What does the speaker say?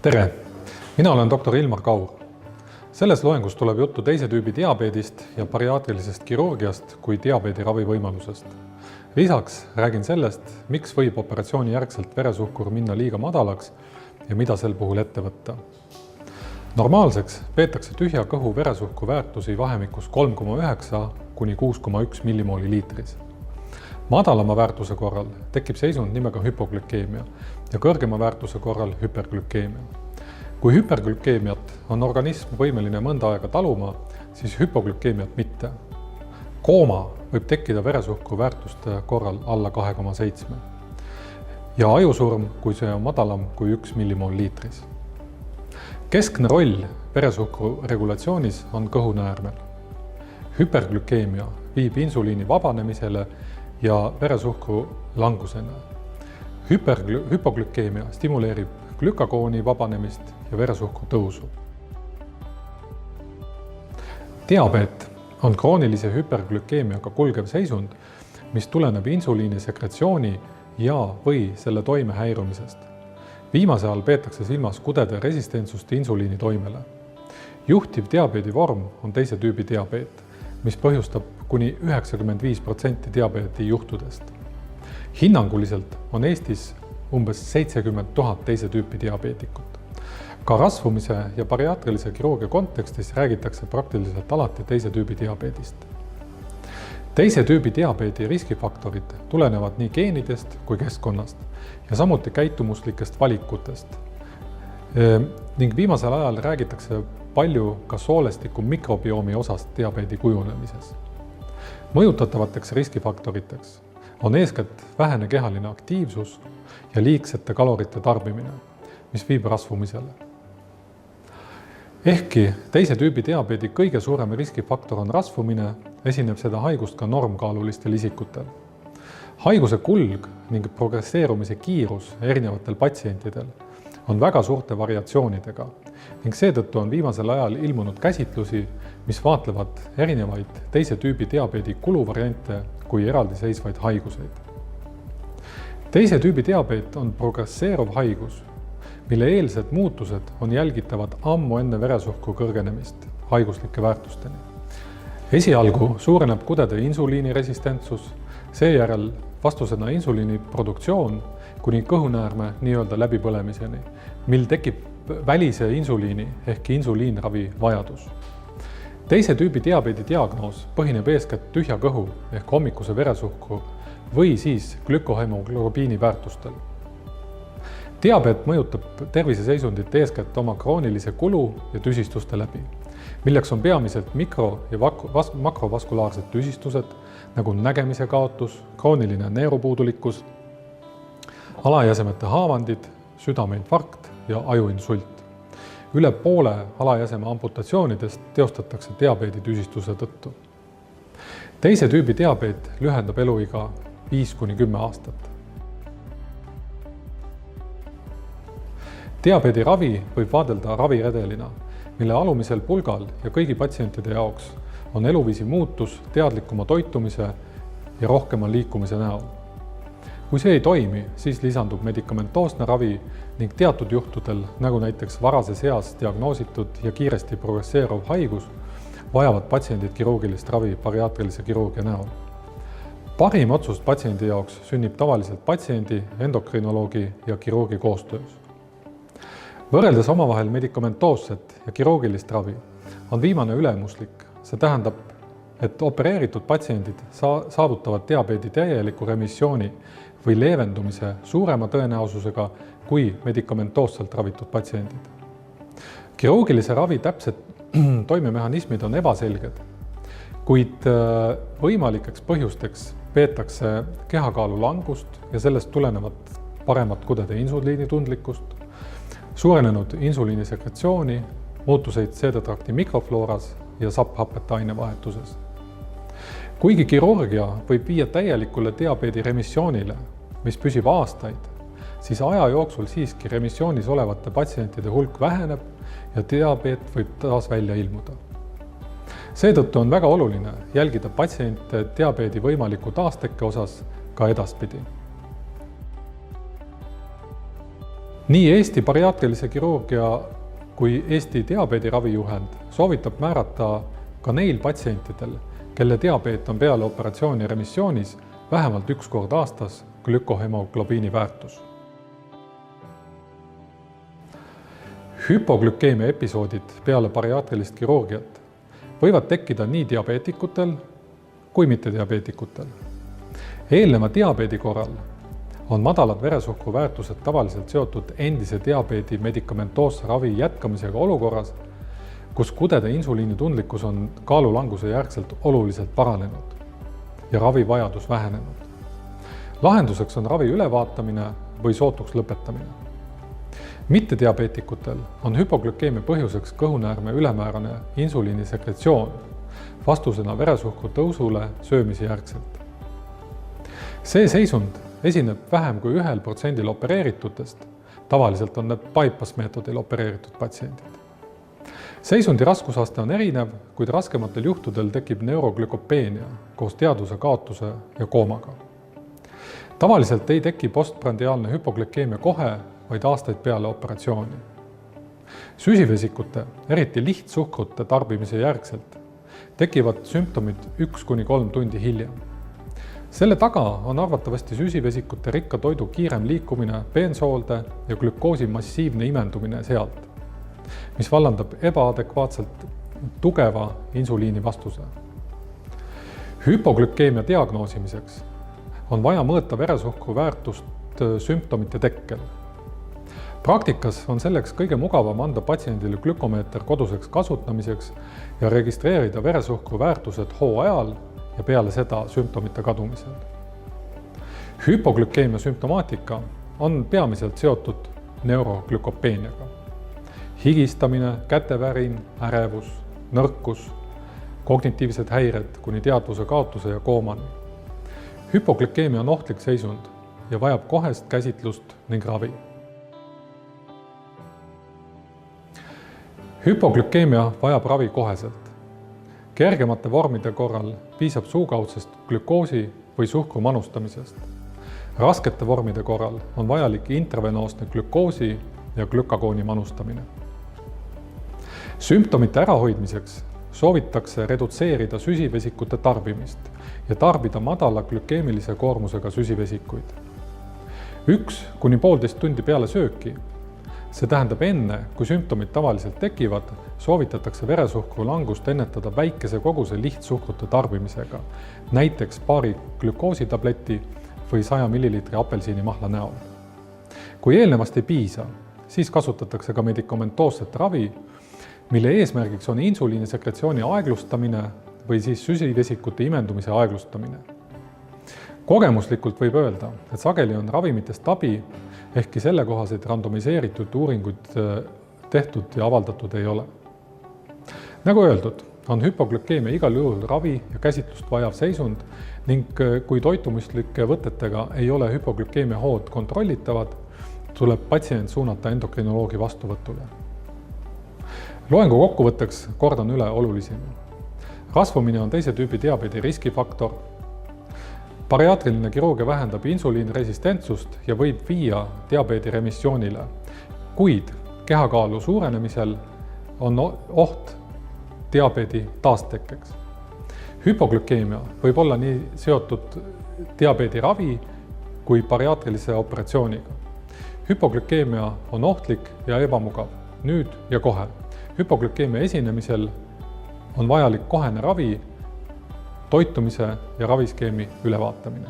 Tere! Mina olen doktor Ilmar Kaur. Selles loengus tuleb juttu teise tüübi diabeedist ja bariaatrilisest kirurgiast kui diabeedi ravivõimalusest. Lisaks räägin sellest, miks võib operatsiooni järgselt veresuhkur minna liiga madalaks ja mida sel puhul ette võtta. Normaalseks peetakse tühja kõhu veresuhku väärtusi vahemikus 3,9 kuni 6,1 millimooli liitris. Madalama väärtuse korral tekib seisund nimega hüpoglükeemia ja kõrgema väärtuse korral hüperglükeemia. Kui hüperglükeemiat on organism võimeline mõnda aega taluma, siis hüpoglükeemiat mitte. Kooma võib tekkida veresuhkru väärtuste korral alla 2,7 ja ajusurm, kui see on madalam kui 1 millimool liitris. Keskne roll veresuhkru regulatsioonis on kõhunäärmel. Hüperglükeemia viib insuliini vabanemisele ja veresuhkru langusena. Hüpoglükeemia stimuleerib glükagooni vabanemist ja veresuhkru tõusu. Diabeet on kroonilise hüperglükeemiaga kulgev seisund, mis tuleneb insuliini sekretsiooni ja või selle toime häirumisest. Viimase all peetakse silmas kudede resistentsust insuliini toimele. Juhtiv diabeedi vorm on teise tüübi diabeet, mis põhjustab kuni 95% diabeedi juhtudest. Hinnanguliselt on Eestis umbes 70 000 teise tüüpi diabeetikut. Ka rasvumise ja bariaatrilise kirurgia kontekstis räägitakse praktiliselt alati teise tüübi diabeedist. Teise tüübi diabeedi riskifaktorid tulenevad nii geenidest kui keskkonnast ja samuti käitumuslikest valikutest. Ning viimasel ajal räägitakse palju ka soolestiku mikrobiomi osast diabeedi kujunemises. Mõjutatavateks riskifaktoriteks on eeskätt vähene kehaline aktiivsus ja liigsete kalorite tarbimine, mis viib rasvumisele. Ehkki teise tüübi diabeedi kõige suurem riskifaktor on rasvumine, esineb seda haigust ka normkaalulistel isikutel. Haiguse kulg ning progresseerumise kiirus erinevatel patsientidel on väga suurte variatsioonidega ning seetõttu on viimasel ajal ilmunud käsitlusi, mis vaatlevad erinevaid teise tüübi diabeedi kuluvariante kui eraldiseisvaid haiguseid. Teise tüübi diabeet on progresseeruv haigus, mille eelsed muutused on jälgitavad ammu enne veresuhkru kõrgenemist haiguslike väärtusteni. Esialgu suureneb kudede insuliiniresistentsus, seejärel vastusena insuliini produktsioon kuni kõhunäärme nii-öelda läbipõlemiseni, mil tekib välise insuliini ehk insuliinravi vajadus. Teise tüübi diabeedi diagnoos põhineb eeskätt tühja kõhu ehk hommikuse veresuhkru või siis glükohemoglobiini väärtustel. Diabeet mõjutab terviseseisundit eeskätt oma kroonilise kulu ja tüsistuste läbi, milleks on peamiselt mikro- ja makrovaskulaarsed tüsistused, nagu nägemise kaotus, krooniline neerupuudulikkus, alajäsemete haavandid, südameinfarkt ja ajuinsult. Üle poole alajäseme amputatsioonidest teostatakse diabeedi tüsistuse tõttu. Teise tüübi diabeet lühendab eluiga 5–10 aastat. Diabeedi ravi võib vaadelda raviredelina, mille alumisel pulgal ja kõigi patsientide jaoks on eluviisi muutus teadlikuma toitumise ja rohkema liikumise näol. Kui see ei toimi, siis lisandub medikamentoosne ravi ning teatud juhtudel, nagu näiteks varases eas diagnoositud ja kiiresti progresseeruv haigus, vajavad patsiendid kirurgilist ravi bariaatrilise kirurgia näol. Parim otsus patsiendi jaoks sünnib tavaliselt patsiendi, endokrinoloogi ja kirurgi koostöös. Võrreldes omavahel medikamentoosset ja kirurgilist ravi on viimane ülemuslik. See tähendab, et opereeritud patsiendid saavutavad diabeedi täieliku remissiooni või leevendumise suurema tõenäosusega kui medikamentoosselt ravitud patsiendid. Kirurgilise ravi täpsed toimemehhanismid on ebaselged, kuid võimalikeks põhjusteks peetakse kehakaalu langust ja sellest tulenevat paremat kudede insuliinitundlikkust, suurenenud insuliinisekretsiooni, muutuseid seedetrakti mikroflooras ja sapphapete ainevahetuses. Kuigi kirurgia võib viia täielikule diabeedi remissioonile, mis püsib aastaid, siis aja jooksul siiski remissioonis olevate patsientide hulk väheneb ja diabeet võib taas välja ilmuda. Seetõttu on väga oluline jälgida patsiente diabeedi võimaliku taastekke osas ka edaspidi. nii Eesti bariaatrilise kirurgia kui Eesti diabeediravijuhend soovitab määrata ka neil patsientidel, kelle diabeet on peale operatsiooni remissioonis vähemalt 1 kord aastas glükohemoglobiini väärtus. Hüpoglükeemia episoodid peale bariaatrilist kirurgiat võivad tekkida nii diabeetikutel kui mittediabeetikutel. Eelneva diabeedi korral on madalad veresuhkru väärtused tavaliselt seotud endise diabeedi medikamentoosse ravi jätkamisega olukorras, kus kudede insuliinitundlikkus on kaalulanguse järgselt oluliselt paranenud ja ravivajadus vähenenud. Lahenduseks on ravi ülevaatamine või sootuks lõpetamine. Mittediabeetikutel on hüpoglükeemia põhjuseks kõhunäärme ülemäärane insuliinisekretsioon vastusena veresuhkru tõusule söömise järgselt. See seisund esineb vähem kui 1% opereeritutest, tavaliselt on need bypass meetodil opereeritud patsiendid. Seisundi raskusaste on erinev, kuid raskematel juhtudel tekib neuroglükopeenia koos teadvuse kaotuse ja koomaga. Tavaliselt ei teki postprandiaalne hüpoglükeemia kohe, vaid aastaid peale operatsiooni. Süsivesikute, eriti lihtsuhkrute tarbimise järgselt tekivad sümptomid 1–3 tundi hiljem. Selle taga on arvatavasti süsivesikute rikka toidu kiirem liikumine peensoolde ja glükoosi massiivne imendumine sealt, mis vallandab ebaadekvaatselt tugeva insuliini vastuse. Hüpoglükeemia diagnoosimiseks on vaja mõõta veresuhkru väärtust sümptomite tekkel. Praktikas on selleks kõige mugavam anda patsiendile glükomeeter koduseks kasutamiseks ja registreerida veresuhkru väärtused hooajal ja peale seda sümptomite kadumisel. Hüpoglükeemia sümptomaatika on peamiselt seotud neuroglükopeeniaga. Higistamine, kätevärin, ärevus, nõrkus, kognitiivsed häired kuni teadvuse kaotuse ja koomani. Hüpoglükeemia on ohtlik seisund ja vajab kohest käsitlust ning ravi. Hüpoglükeemia vajab ravi koheselt. Kergemate vormide korral piisab suukaudsest glükoosi või suhkru manustamisest. Raskete vormide korral on vajalik intravenoosne glükoosi ja glükagooni manustamine. Sümptomite ärahoidmiseks soovitakse redutseerida süsivesikute tarbimist ja tarbida madala glükeemilise koormusega süsivesikuid. 1–1,5 tundi peale sööki, see tähendab enne, kui sümptomid tavaliselt tekivad, soovitatakse veresuhkru langust ennetada väikese koguse lihtsuhkrute tarbimisega, näiteks paari glükoositableti või 100 ml apelsiinimahla näol. Kui eelnevast ei piisa, siis kasutatakse ka medikamentoosset ravi, mille eesmärgiks on insuliinisekretsiooni aeglustamine või siis süsivesikute imendumise aeglustamine. Kogemuslikult võib öelda, et sageli on ravimitest abi, ehkki sellekohaseid randomiseeritud uuringuid tehtud ja avaldatud ei ole. Nagu öeldud, on hüpoglükeemia igal juhul ravi ja käsitlust vajav seisund ning kui toitumuslike võtetega ei ole hüpoglükeemia hood kontrollitavad, tuleb patsient suunata endokrinoloogi vastuvõtule. Loengu kokkuvõtteks kordan üle olulisima. Rasvumine on teise tüübi diabeedi riskifaktor. Bariaatriline kirurgia vähendab insuliinresistentsust ja võib viia diabeedi remissioonile, kuid kehakaalu suurenemisel on oht diabeedi taastekkeks. Hüpoglükeemia võib olla nii seotud diabeedi ravi kui bariaatrilise operatsiooniga. Hüpoglükeemia on ohtlik ja ebamugav, nüüd ja kohe. Hüpoglükeemia esinemisel on vajalik kohene ravi, toitumise ja raviskeemi ülevaatamine.